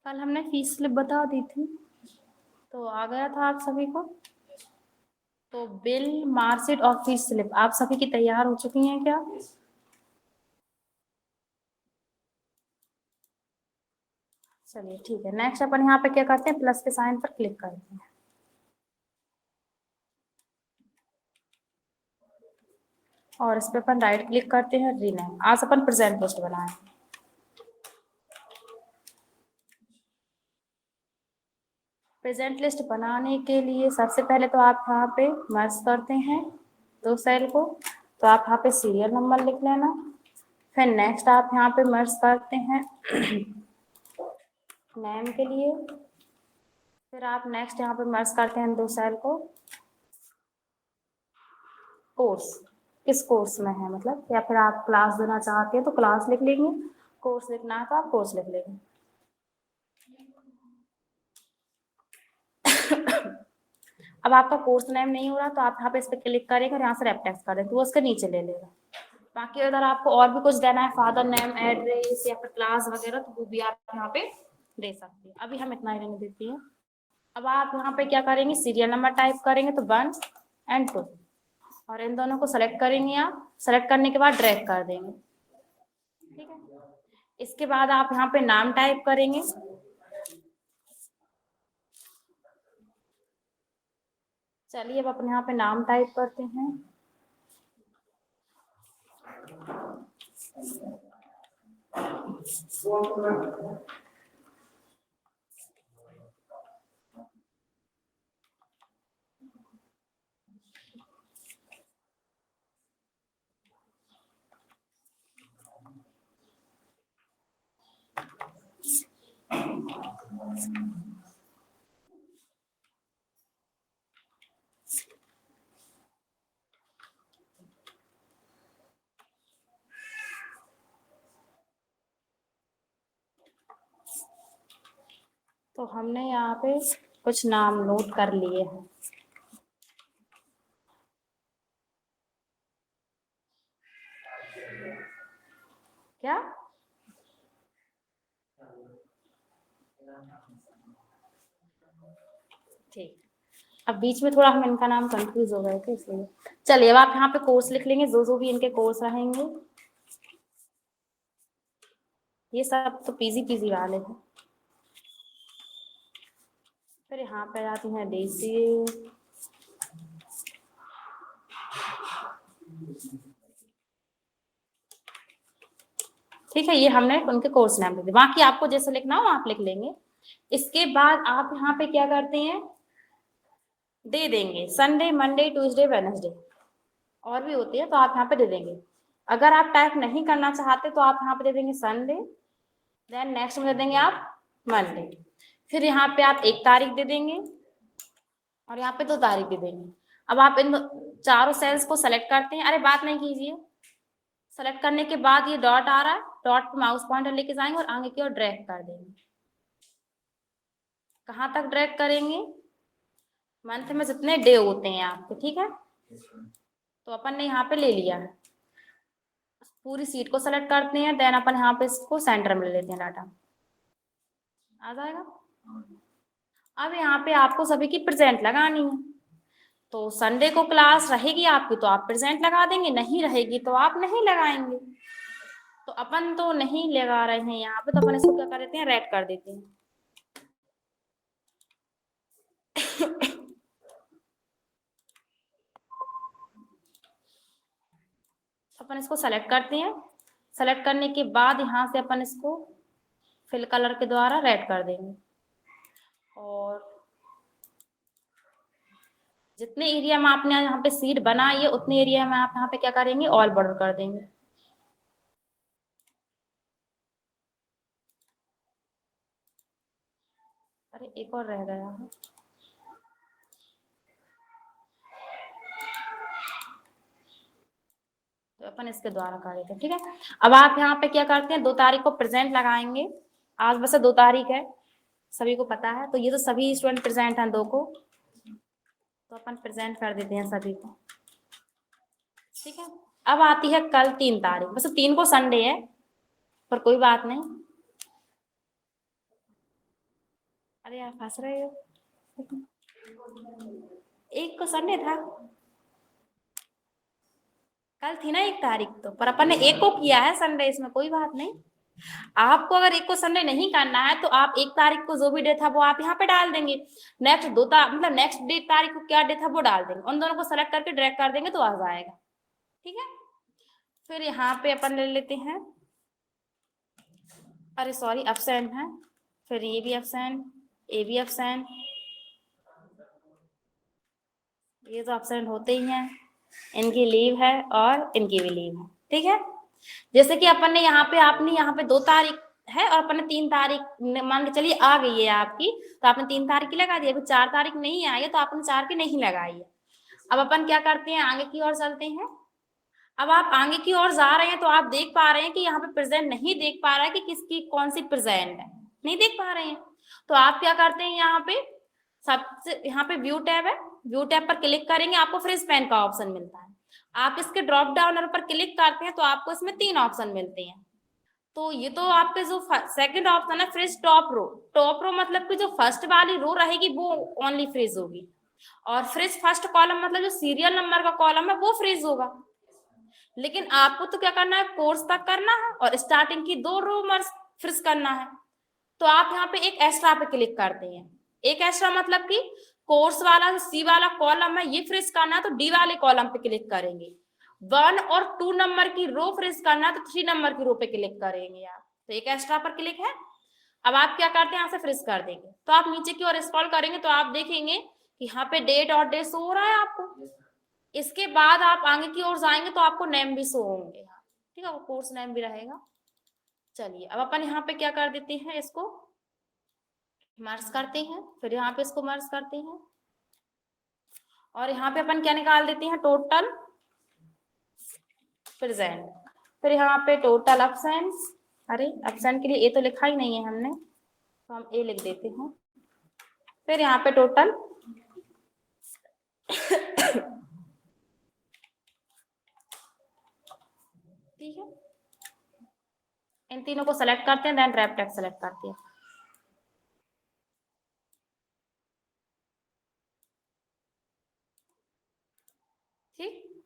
कल हमने fees slip बता दी थी, तो आ गया था आप सभी को। तो बिल, मार्कशीट और फीस स्लिप आप सभी की तैयार हो चुकी हैं क्या? चलिए ठीक है। नेक्स्ट अपन यहाँ पे क्या करते हैं, प्लस के साइन पर क्लिक करते हैं और इस पे अपन राइट क्लिक करते हैं, रीनेम। आज अपन प्रेजेंट लिस्ट बनाएं। प्रेजेंट लिस्ट बनाने के लिए सबसे पहले तो आप यहाँ पे मर्ज करते हैं दो सेल को, तो आप यहाँ पे सीरियल नंबर लिख लेना। फिर नेक्स्ट आप यहाँ पे मर्ज करते हैं नेम के लिए। फिर आप नेक्स्ट यहाँ पे मर्ज करते हैं दो सेल को कोर्स, किस कोर्स में है मतलब, या फिर आप क्लास देना चाहते हैं तो क्लास लिख लेंगे, कोर्स लिखना है तो आप कोर्स लिख लेंगे। अब आपका कोर्स नेम नहीं हो रहा तो आप यहाँ पे इस पर क्लिक करेंगे और यहाँ से रेफरेंस कर देंगे तो वो उसके नीचे ले लेगा। बाकी अगर आपको और भी कुछ देना है, फादर नेम, एड्रेस या फिर क्लास वगैरह, तो वो भी आप यहाँ पे दे सकते हैं। अभी हम इतना ही रहने देती हैं। अब आप यहाँ पे क्या करेंगे, सीरियल नंबर टाइप करेंगे तो 1 और 2, और इन दोनों को सेलेक्ट करेंगे। आप सेलेक्ट करने के बाद ड्रैग कर देंगे, ठीक है। इसके बाद आप यहाँ पे नाम टाइप करेंगे। चलिए अब अपन यहाँ पे नाम टाइप करते हैं। तो हमने यहाँ पे कुछ नाम नोट कर लिए हैं। क्या? ठीक। अब बीच में थोड़ा हम इनका नाम कंफ्यूज हो गए थे इसलिए। चलिए अब आप यहाँ पे कोर्स लिख लेंगे, जो भी इनके कोर्स रहेंगे। ये सब तो पीजी पीजी वाले हैं। फिर यहाँ पे आती हैं देसी। ठीक है, ये हमने उनके कोर्स नाम लिख दिए। बाकी आपको जैसे लिखना हो आप लिख लेंगे। इसके बाद आप यहाँ पे क्या करते हैं, दे देंगे संडे, मंडे, ट्यूसडे, वेडनेसडे, और भी होती है तो आप यहाँ पे दे देंगे। अगर आप टाइप नहीं करना चाहते तो आप यहाँ पे दे देंगे संडे, देन नेक्स्ट में दे देंगे आप मंडे। फिर यहाँ पे आप 1 तारीख दे देंगे और यहाँ पे 2 तारीख दे देंगे। अब आप इन चारों सेल्स को सेलेक्ट करते हैं। अरे बात नहीं कीजिए, सेलेक्ट करने के बाद ये डॉट आ रहा है, डॉट पे माउस पॉइंटर लेके जाएंगे और आगे की ओर ड्रैग कर देंगे। कहाँ तक ड्रैग करेंगे, मंथ में जितने डे होते हैं आपके, ठीक है। तो अपन ने यहाँ पे ले लिया है, पूरी सीट को सेलेक्ट करते हैं, देन अपन यहाँ पे इसको सेंटर में ले लेते हैं, डाटा आ जाएगा। अब यहाँ पे आपको सभी की प्रेजेंट लगानी है। तो संडे को क्लास रहेगी आपकी तो आप प्रेजेंट लगा देंगे, नहीं रहेगी तो आप नहीं लगाएंगे। तो अपन तो नहीं लगा रहे हैं यहाँ पे, तो अपन इसको क्या कर देते हैं, रेड कर देते हैं। अपन इसको सेलेक्ट करते हैं। सेलेक्ट करने के बाद यहाँ से अपन इसको फिल कलर के द्वारा रेड कर देंगे और जितने एरिया में आपने यहाँ पे सीट बनाई है उतने एरिया में आप यहाँ पे क्या करेंगे, ऑल बॉर्डर कर देंगे। अरे एक और रह गया है, तो अपन इसके द्वारा कर देते हैं, ठीक है। अब आप यहाँ पे क्या करते हैं, 2 तारीख को प्रेजेंट लगाएंगे। आज वैसे 2 तारीख है, सभी को पता है, तो ये तो सभी स्टूडेंट प्रेजेंट हैं 2 को, तो अपन प्रेजेंट कर देते हैं सभी को, ठीक है। अब आती है कल 3 तारीख, वैसे 3 को संडे है पर कोई बात नहीं। अरे आप हंस रहे हो। एक को संडे था, कल थी ना 1 तारीख, तो पर अपन ने एक को किया है संडे, इसमें कोई बात नहीं। आपको अगर एक को संडे नहीं करना है तो आप 1 तारीख को जो भी डे था वो आप यहाँ पे डाल देंगे। नेक्स्ट मतलब नेक्स्ट डे तारीख को क्या डे था वो डाल देंगे, उन दोनों को सेलेक्ट करके ड्रैग कर देंगे तो आ जाएगा। ठीक है, फिर यहाँ पे अपन ले लेते हैं, अरे सॉरी एब्सेंट है, फिर ये भी एब्सेंट, ये भी एब्सेंट, ये तो एब्सेंट होते ही हैं, इनकी लीव है और इनकी भी लीव है। ठीक है, जैसे कि अपन ने यहाँ पे, आपने यहाँ पे 2 तारीख है और अपन ने 3 तारीख मान के चलिए आ गई है आपकी, तो आपने 3 तारीख की लगा दी। अभी 4 तारीख नहीं आई है तो आपने 4 की नहीं लगाई है। अब अपन क्या करते हैं, आगे की ओर चलते हैं। अब आप आगे की ओर जा रहे हैं तो आप देख पा रहे हैं कि यहाँ पे प्रेजेंट नहीं देख पा रहा है कि किसकी कौन सी प्रेजेंट है, नहीं देख पा रहे हैं। तो आप क्या करते हैं, यहाँ पे सबसे यहाँ पे व्यू टैब है, व्यू टैब पर क्लिक करेंगे, आपको फ्रेश पेन का ऑप्शन मिलता है। आप इसके ड्रॉप डाउनर पर क्लिक करते हैं तो आपको इसमें 3 ऑप्शन मिलते हैं। तो ये तो आपके जो सेकंड ऑप्शन है freeze top row, top row मतलब कि जो फर्स्ट वाली रो रहेगी वो ओनली फ्रीज होगी, और फ्रीज फर्स्ट कॉलम मतलब जो सीरियल नंबर का कॉलम है वो फ्रीज होगा। लेकिन आपको तो क्या करना है, कोर्स तक करना है और स्टार्टिंग की 2 रो फ्रीज करना है। तो आप यहाँ पे एक एक्स्ट्रा पे क्लिक करते हैं। एक एक्स्ट्रा मतलब कि कोर्स वाला सी वाला कॉलम है ये फ्रीज करना है तो डी वाले कॉलम पे क्लिक करेंगे। 1 और 2 नंबर की रो फ्रीज करना है तो 3 नंबर की रो पे क्लिक करेंगे आप। तो एक एक्स्ट्रा पर क्लिक है। अब आप क्या करते हैं, यहाँ से फ्रीज कर देंगे। तो आप नीचे की ओर स्क्रॉल करेंगे तो आप देखेंगे कि यहाँ पे डेट और डे शो हो रहा है आपको। इसके बाद आप आगे की ओर जाएंगे तो आपको नेम भी शो होंगे, ठीक है, वो कोर्स नेम भी रहेगा। चलिए अब अपन यहाँ पे क्या कर देते हैं, इसको मर्ज करते हैं, फिर यहाँ पे इसको मर्ज करते हैं और यहाँ पे अपन क्या निकाल देते हैं, टोटल प्रेजेंट, फिर यहाँ पे टोटल एब्सेंट्स। अरे एब्सेंट के लिए ए तो लिखा ही नहीं है हमने, तो हम ए लिख देते हैं। फिर यहाँ पे टोटल ठीक है, इन तीनों को सेलेक्ट करते हैं, देन रैप टेक्स्ट सेलेक्ट करते हैं। ठीक,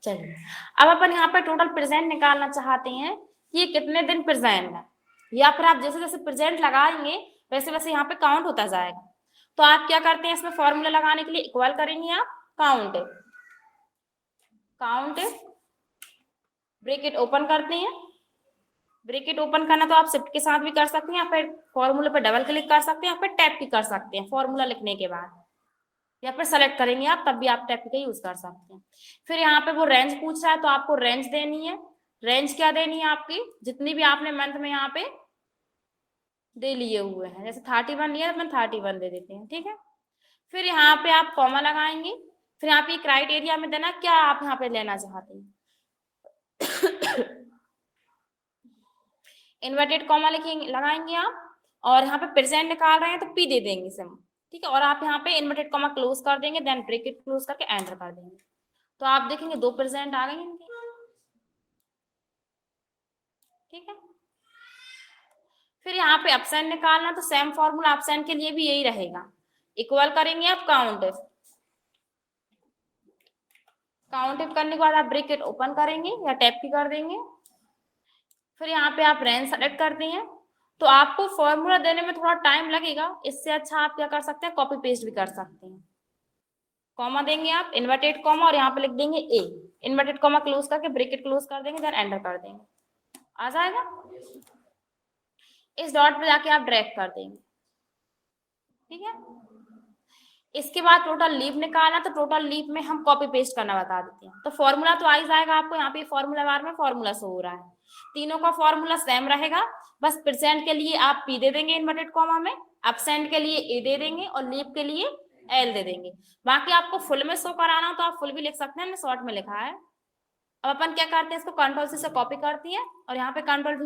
चलिए अब अपन यहाँ पे टोटल प्रेजेंट निकालना चाहते हैं कि ये कितने दिन प्रेजेंट है, या फिर आप जैसे जैसे प्रेजेंट लगाएंगे वैसे वैसे यहाँ पे काउंट होता जाएगा। तो आप क्या करते हैं, इसमें फॉर्मूला लगाने के लिए इक्वल करेंगे आप काउंट, काउंट ब्रैकेट ओपन करते हैं। ब्रैकेट ओपन करना तो आप शिफ्ट के साथ भी कर सकते हैं, या फिर फॉर्मूला पर डबल क्लिक कर सकते हैं, या फिर टैप भी कर सकते हैं फॉर्मूला लिखने के बाद, या फिर सेलेक्ट करेंगे आप तब भी आप टैप का यूज कर सकते हैं। फिर यहाँ पे वो रेंज पूछ रहा है तो आपको रेंज देनी है। रेंज क्या देनी है, आपकी जितनी भी आपने मंथ में यहाँ पे दे लिए हुए हैं, जैसे 31 लिया तो 31 दे देते हैं। ठीक है, फिर यहाँ पे आप कॉमा लगाएंगे, फिर यहाँ पे क्राइटेरिया में देना क्या आप यहाँ पे लेना चाहते हैं। इन्वर्टेड कॉमा लिखेंगे, लगाएंगे आप, और यहाँ पे प्रेजेंट निकाल रहे हैं तो पी दे देंगे सिम। ठीक है, और आप यहाँ पे इन्वर्टेड कॉमा क्लोज कर देंगे, देन ब्रैकेट क्लोज करके एंटर कर देंगे। तो आप देखेंगे 2 प्रेजेंट आ गए इनके। ठीक है, फिर यहाँ पे एब्सेंट निकालना तो सेम फॉर्मूला एब्सेंट के लिए भी यही रहेगा, इक्वल करेंगे आप काउंट, काउंट करने के बाद आप ब्रैकेट ओपन करेंगे या टैप की कर देंगे। फिर यहाँ पे आप रेंज सेलेक्ट करते हैं। तो आपको फॉर्मूला देने में थोड़ा टाइम लगेगा, इससे अच्छा आप क्या कर सकते हैं, कॉपी पेस्ट भी कर सकते हैं। कॉमा देंगे आप, इन्वर्टेड कॉमा, और यहाँ पे लिख देंगे ए, इन्वर्टेड कॉमा क्लोज करके ब्रैकेट क्लोज कर देंगे, देन एंटर कर देंगे, आ जाएगा। इस डॉट पे जाके आप ड्रैग कर देंगे। ठीक है, इसके बाद टोटल लीव निकालना, तो टोटल लीव में हम कॉपी पेस्ट करना बता देते हैं। तो फॉर्मूला तो आ ही जाएगा आपको, यहाँ पे फॉर्मूला बार में फॉर्मूला शो हो रहा है, तीनों का फॉर्मूला सेम रहेगा। बस प्रेजेंट के लिए आप पी दे देंगे इन्वर्टेड कॉमा में, एब्सेंट के लिए ए दे देंगे, और लीव के लिए एल दे देंगे। बाकी आपको फुल में शो कराना हो तो आप फुल भी लिख सकते हैं, शॉर्ट में लिखा है। अब अपन क्या करते हैं, इसको कंट्रोल सी से कॉपी करती है और यहाँ पे कंट्रोल